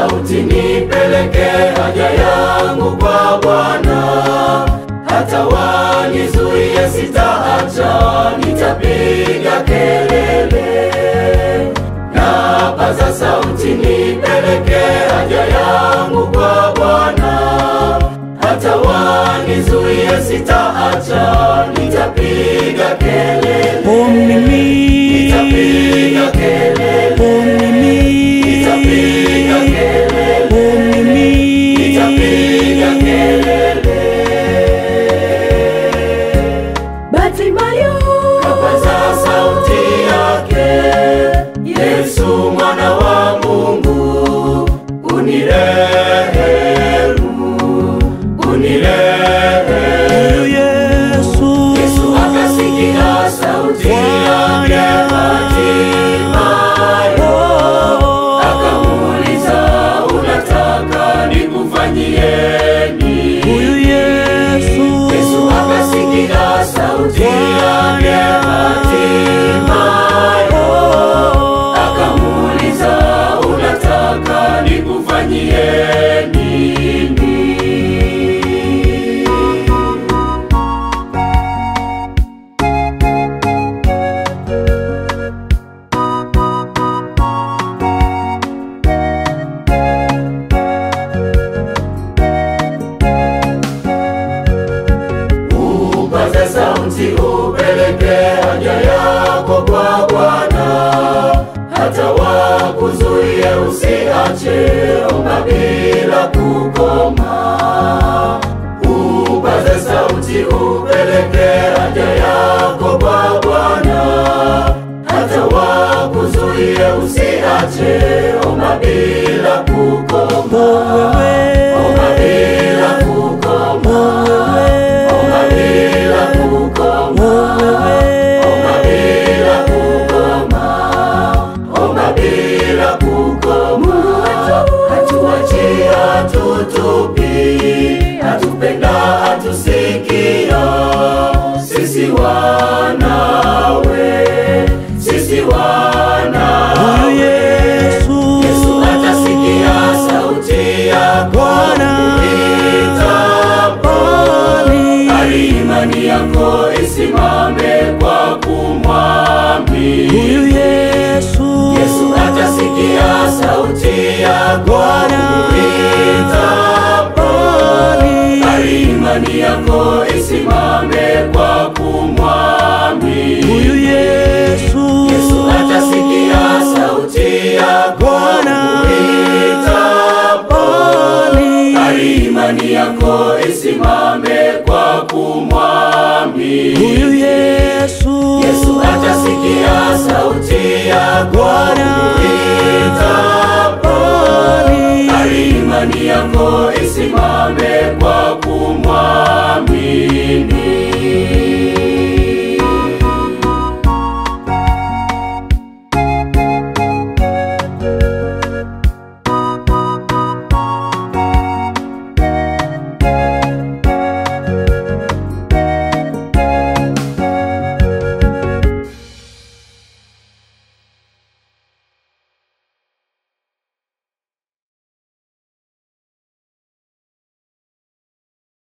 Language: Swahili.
sauti nipeleke haja yangu kwa Bwana. Hata wanizuie sitaacha, nitapiga kelele. Napaza sauti nipeleke haja yangu kwa Bwana. Hata wanizuie sitaacha, nitapiga kelele. Nitapiga kelele. Nitapiga kelele. Nitapiga kelele. Bartimayo kapaza sauti yake, Yesu mwana wa Mungu, unirehemu, unirehemu. Yesu akasikia sauti yake Bartimayo, akamuuliza, unataka nikufanyie nini? Yesu akasikia sauti yake Bartimayo, akamuuliza, unataka nikufanyie nini? Upaze sauti upeleke haja yako kwa Bwana. Hata wakuzuie usiache, omba bila kukoma. Upaze sauti upeleke haja yako kwa Bwana. Hata wakuzuie usiache, omba bila kukoma. Omba bila kukoma. Omba bila kukoma. Omba bila kukoma. Omba bila kukoma. Hatuachi, hatutupi, hatupenda, hatusikia. Sisi wanawe, sisi wanawe. Yesu atasikia sauti yako kuitapo. Ari imani yako isimame kwa kumwamini. Yesu atasikia sauti yako kuitapo. Ari imani yako isimame kwa kumwamini. Yesu atasikia sauti yako kuitapo. Ari imani yako isimame kwa kumwamini. Yesu atasikia sauti yako kuitapo.